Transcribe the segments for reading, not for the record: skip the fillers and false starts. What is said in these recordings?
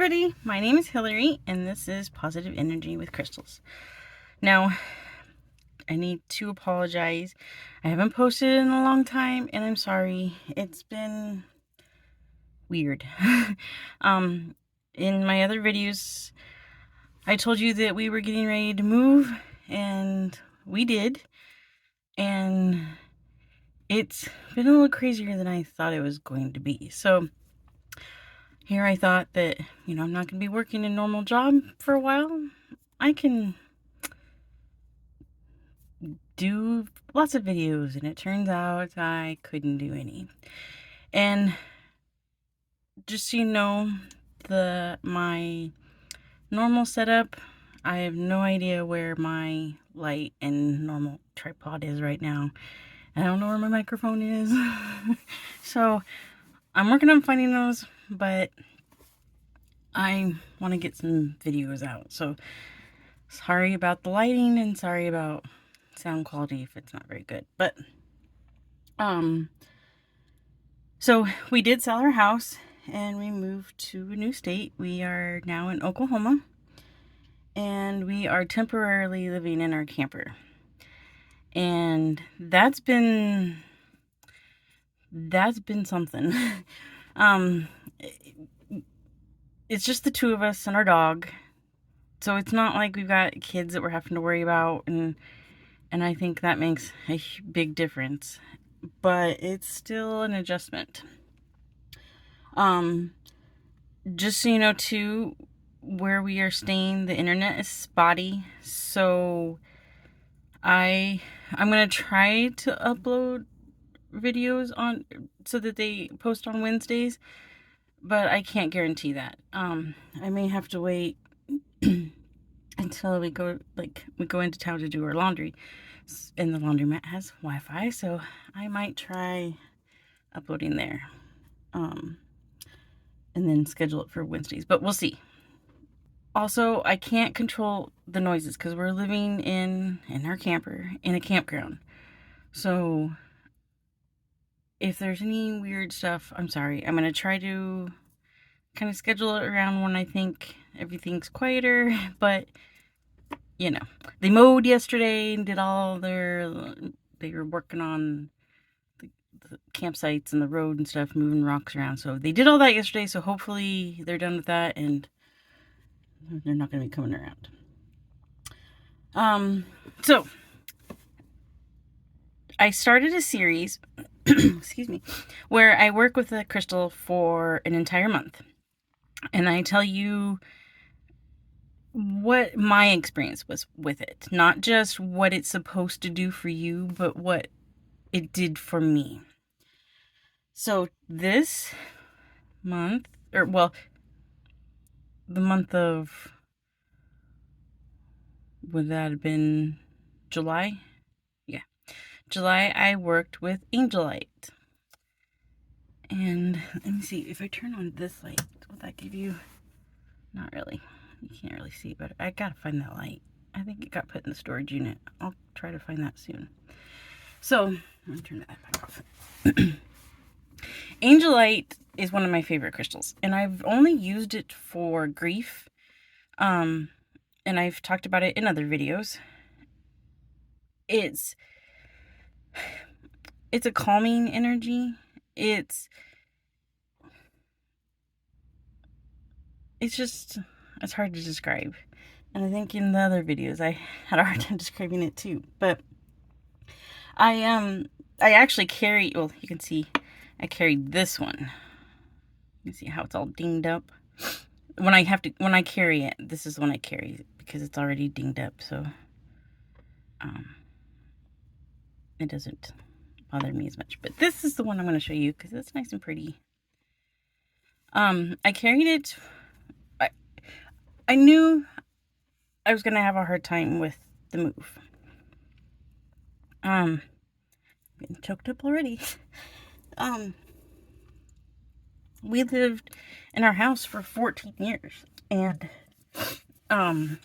everybody, my name is Hillary and this is Positive Energy with Crystals. Now, I need to apologize. I haven't posted in a long time and I'm sorry. It's been weird. In my other videos, I told you that we were getting ready to move and we did. And it's been a little crazier than I thought it was going to be. So here I thought that, I'm not going to be working a normal job for a while. I can do lots of videos, and it turns out I couldn't do any. And just so you know, my normal setup, I have no idea where my light and normal tripod is right now. I don't know where my microphone is. So I'm working on finding those, but I want to get some videos out. So sorry about the lighting and sorry about sound quality if it's not very good. But so we did sell our house and we moved to a new state. We are now in Oklahoma and we are temporarily living in our camper. And that's been something. It's just the two of us and our dog. So it's not like we've got kids that we're having to worry about, and I think that makes a big difference. But it's still an adjustment. Just so you know too, where we are staying, the internet is spotty. So I'm gonna try to upload videos on so that they post on Wednesdays, but I can't guarantee that. I may have to wait until we go into town to do our laundry, and the laundromat has Wi-Fi, so I might try uploading there, and then schedule it for Wednesdays, but we'll see. Also, I can't control the noises because we're living in our camper in a campground. So if there's any weird stuff, I'm sorry. I'm going to try to kind of schedule it around when I think everything's quieter. But, they mowed yesterday and did they were working on the campsites and the road and stuff, moving rocks around. So they did all that yesterday. So hopefully they're done with that and they're not going to be coming around. So I started a series, excuse me, where I work with a crystal for an entire month. And I tell you what my experience was with it. Not just what it's supposed to do for you, but what it did for me. So this month, the month of, would that have been July? Yeah. July, I worked with Angelite. And let me see, if I turn on this light, will that give you... Not really. You can't really see, but I gotta find that light. I think it got put in the storage unit. I'll try to find that soon. So, I'm gonna turn that back off. Angelite is one of my favorite crystals, and I've only used it for grief. And I've talked about it in other videos. It's a calming energy. It's hard to describe. And I think in the other videos I had a hard time describing it too. But I actually carry, well, you can see I carried this one. You can see how it's all dinged up. When I carry it, this is the one I carry because it's already dinged up, so it doesn't bother me as much. But this is the one I'm going to show you because it's nice and pretty. I carried it. I knew I was going to have a hard time with the move. I'm getting choked up already. We lived in our house for 14 years, and I love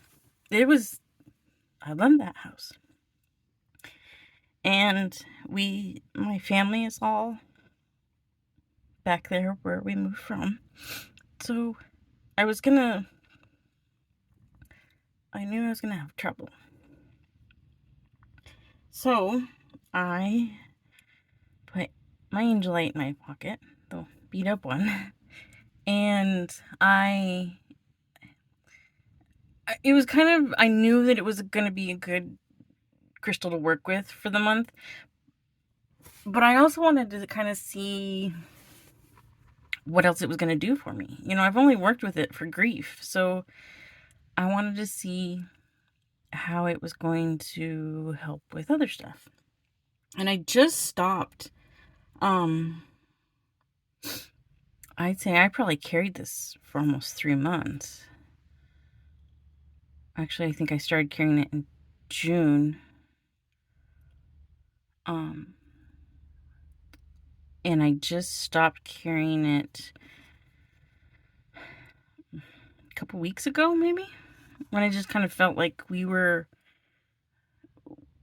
that house. And my family is all back there where we moved from. So I was gonna, I knew I was gonna have trouble. So I put my Angelite in my pocket, the beat up one, and it was kind of, I knew that it was gonna be a good crystal to work with for the month, but I also wanted to kind of see what else it was going to do for me. You know, I've only worked with it for grief, so I wanted to see how it was going to help with other stuff. And I just stopped. I'd say I probably carried this for almost 3 months. Actually, I think I started carrying it in June. And I just stopped carrying it a couple weeks ago, maybe, when I just kind of felt like we were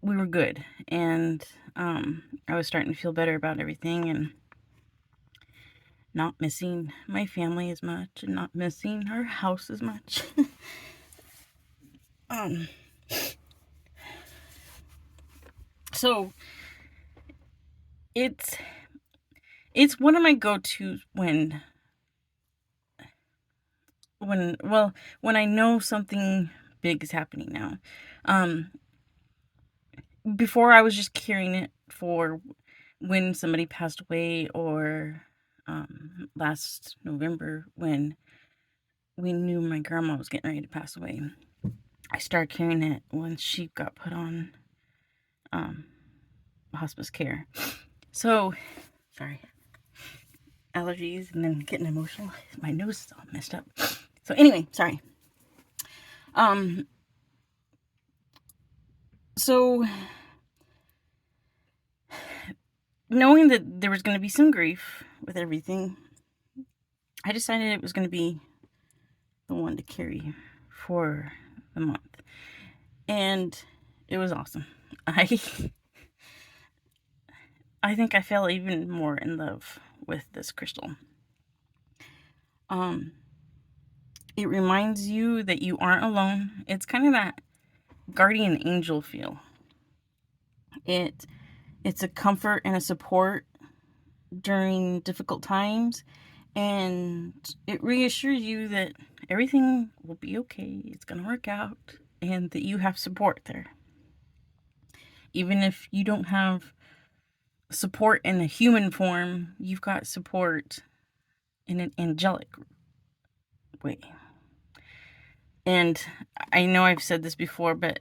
good, and I was starting to feel better about everything, and not missing my family as much, and not missing our house as much. So it's one of my go-tos when I know something big is happening now. Before I was just carrying it for when somebody passed away, or last November when we knew my grandma was getting ready to pass away. I started carrying it when she got put on hospice care. So, sorry, allergies and then getting emotional. My nose is all messed up. So anyway, sorry. So knowing that there was going to be some grief with everything, I decided it was going to be the one to carry for the month. And it was awesome. I think I fell even more in love with this crystal. It reminds you that you aren't alone. It's kind of that guardian angel feel. It's a comfort and a support during difficult times, and it reassures you that everything will be okay. It's going to work out, and that you have support there. Even if you don't have support in a human form, you've got support in an angelic way. And I know I've said this before, but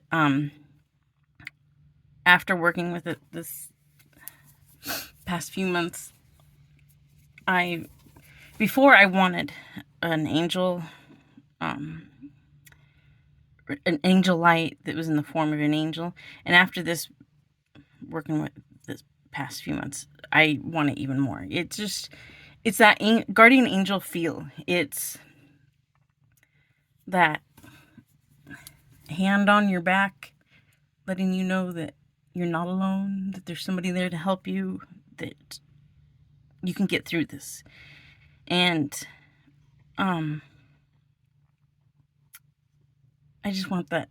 after working with it this past few months, before I wanted an angel, an Angelite that was in the form of an angel, and after this, working with this past few months, I want it even more. It's that guardian angel feel. It's that hand on your back, letting you know that you're not alone, that there's somebody there to help you, that you can get through this. And I just want that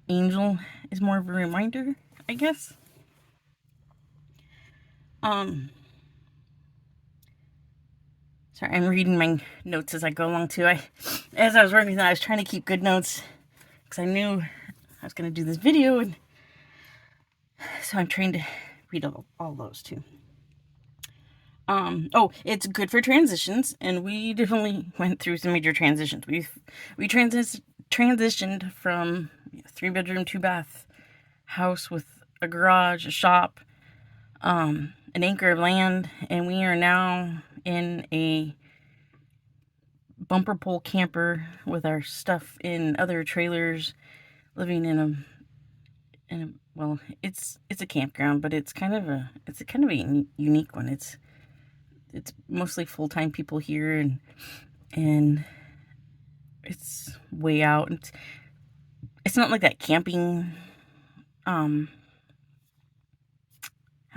angel is more of a reminder, I guess. Sorry, I'm reading my notes as I go along too. As I was working, I was trying to keep good notes because I knew I was going to do this video, and so I'm trying to read all those too. It's good for transitions, and we definitely went through some major transitions. We transitioned from a 3-bedroom, 2-bath house with a garage, a shop, an acre of land, and we are now in a bumper pole camper with our stuff in other trailers, living in a well, it's a campground, but it's kind of a unique one. It's mostly full-time people here, and it's way out. It's not like that camping. How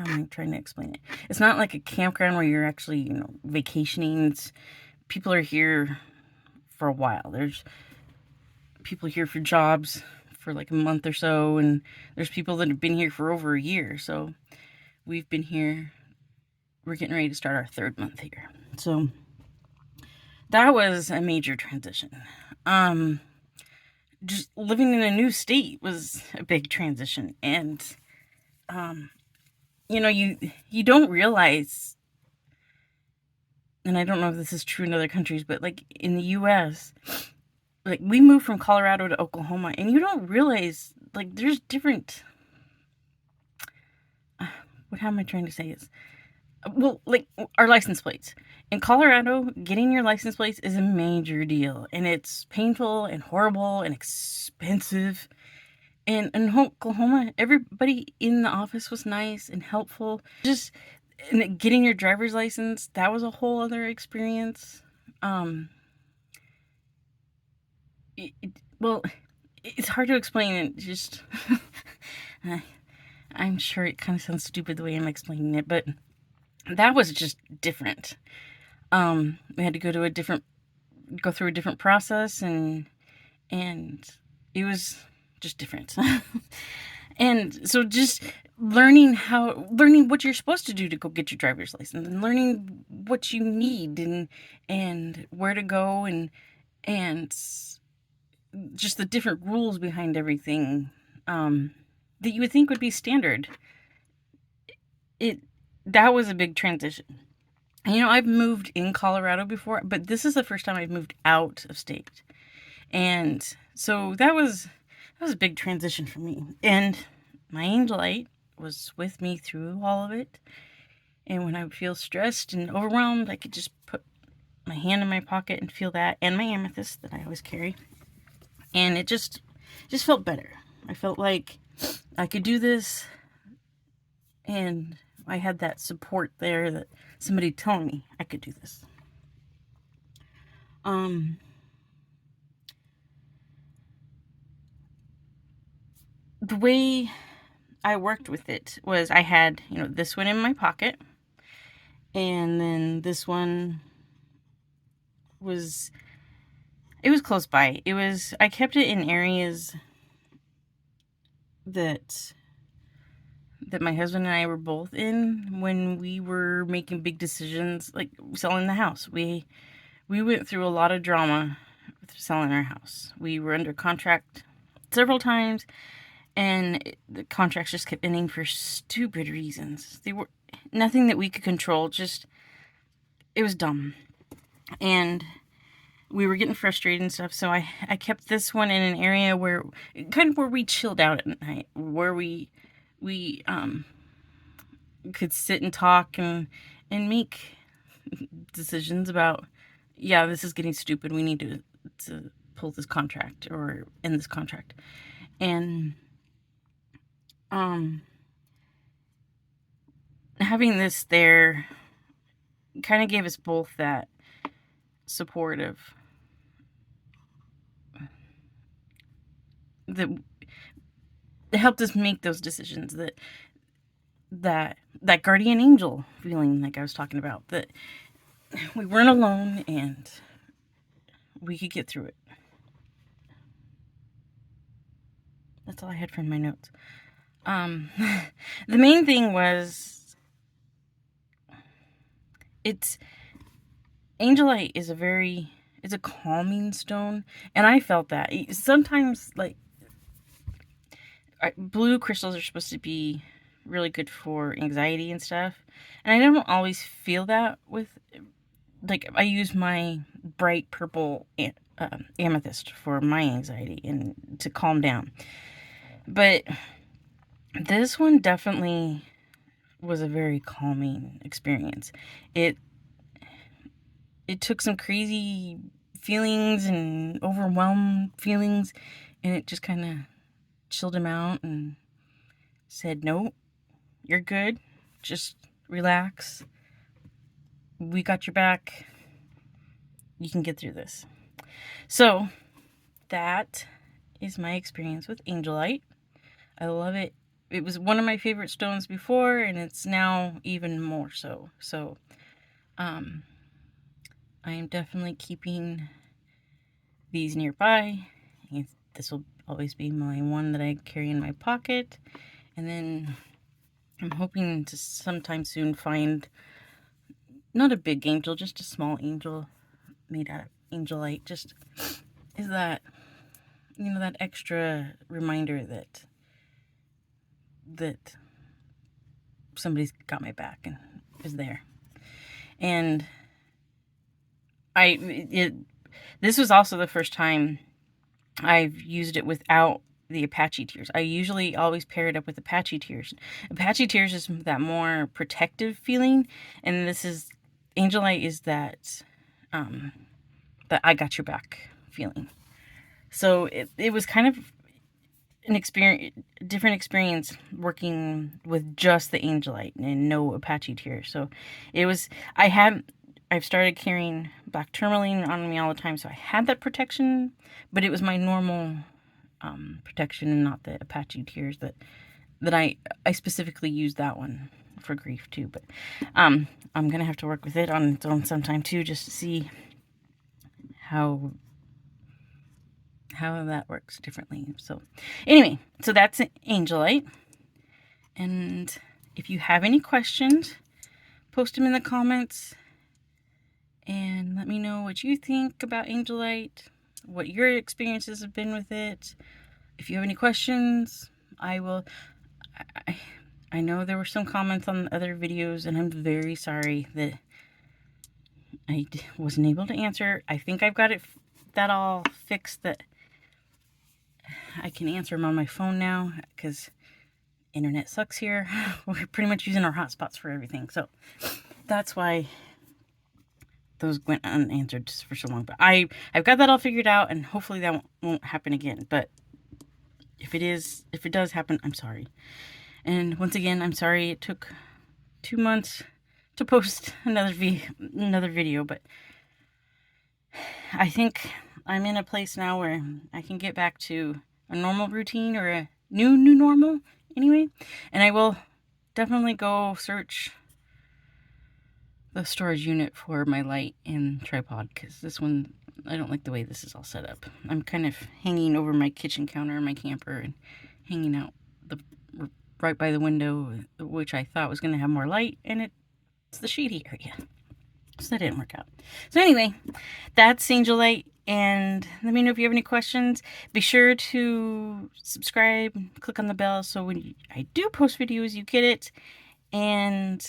am I trying to explain it? It's not like a campground where you're actually, vacationing. People are here for a while. There's people here for jobs for like a month or so, and there's people that have been here for over a year. So we've been here. We're getting ready to start our 3rd month here. So that was a major transition. Just living in a new state was a big transition, and you don't realize, and I don't know if this is true in other countries, but like in the US, like we moved from Colorado to Oklahoma, and you don't realize like there's different how am I trying to say is, well, like our license plates. In Colorado, getting your license plates is a major deal, and it's painful and horrible and expensive. And in Oklahoma, everybody in the office was nice and helpful. Just getting your driver's license, that was a whole other experience. Well, it's hard to explain it. Just, I'm sure it kind of sounds stupid the way I'm explaining it, but that was just different. We had to go through a different process, and it was just different. And so just learning what you're supposed to do to go get your driver's license, and learning what you need, and where to go, and just the different rules behind everything, that you would think would be standard. That was a big transition. I've moved in Colorado before, but this is the first time I've moved out of state. And so that was a big transition for me. And my Angelite was with me through all of it. And when I would feel stressed and overwhelmed, I could just put my hand in my pocket and feel that, and my amethyst that I always carry. And it just felt better. I felt like I could do this, and I had that support there, that somebody telling me I could do this. The way I worked with it was I had, this one in my pocket, and then this one was close by. I kept it in areas that my husband and I were both in when we were making big decisions, like selling the house. We went through a lot of drama with selling our house. We were under contract several times, and the contracts just kept ending for stupid reasons. They were nothing that we could control. Just, it was dumb. And we were getting frustrated and stuff. So I kept this one in an area where we chilled out at night, where we could sit and talk and make decisions about, yeah, this is getting stupid. We need to pull this contract or end this contract. And having this there kind of gave us both that support of that helped us make those decisions, that guardian angel feeling like I was talking about, that we weren't alone and we could get through it. That's all I had from my notes. The main thing was, Angelite is a calming stone, and I felt that. Sometimes, like, blue crystals are supposed to be really good for anxiety and stuff, and I don't always feel that with, like, I use my bright purple amethyst for my anxiety and to calm down. But this one definitely was a very calming experience. It took some crazy feelings and overwhelmed feelings, and it just kind of chilled him out and said, "No, you're good. Just relax. We got your back. You can get through this." So that is my experience with Angelite. I love it. It was one of my favorite stones before, and it's now even more so. So I am definitely keeping these nearby. This will always be my one that I carry in my pocket. And then I'm hoping to sometime soon find not a big angel, just a small angel made out of Angelite. Just is that, that extra reminder that somebody's got my back and is there. And this was also the first time I've used it without the Apache tears. I usually always pair it up with Apache tears. Apache tears is that more protective feeling, and Angelite is that that I got your back feeling. So it was kind of different experience working with just the Angelite and no Apache tears. So I've started carrying black tourmaline on me all the time, so I had that protection, but it was my normal protection and not the Apache tears that I specifically used that one for grief too. But I'm gonna have to work with it on its own sometime too, just to see how that works differently. So anyway, so that's Angelite. And if you have any questions, post them in the comments and let me know what you think about Angelite, what your experiences have been with it. If you have any questions, I know there were some comments on other videos, and I'm very sorry that I wasn't able to answer. I think I've got that all fixed, that I can answer them on my phone now, because internet sucks here. We're pretty much using our hotspots for everything, so that's why those went unanswered for so long. But I've got that all figured out, and hopefully that won't happen again. But if it does happen, I'm sorry. And once again, I'm sorry it took 2 months to post another video, but I think I'm in a place now where I can get back to a normal routine, or a new normal anyway. And I will definitely go search the storage unit for my light and tripod, because this one, I don't like the way this is all set up. I'm kind of hanging over my kitchen counter in my camper and hanging out right by the window, which I thought was going to have more light, and it's the shady area. So that didn't work out. So anyway, that's Angelite, and let me know if you have any questions. Be sure to subscribe, click on the bell, so when I do post videos, you get it. And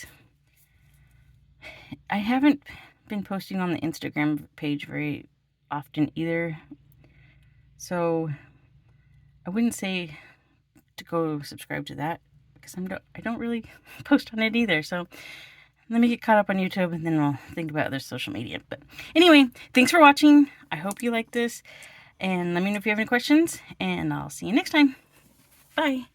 I haven't been posting on the Instagram page very often either, so I wouldn't say to go subscribe to that, because I don't really post on it either. So let me get caught up on YouTube, and then I'll think about other social media. But anyway, thanks for watching. I hope you like this, and let me know if you have any questions, and I'll see you next time. Bye.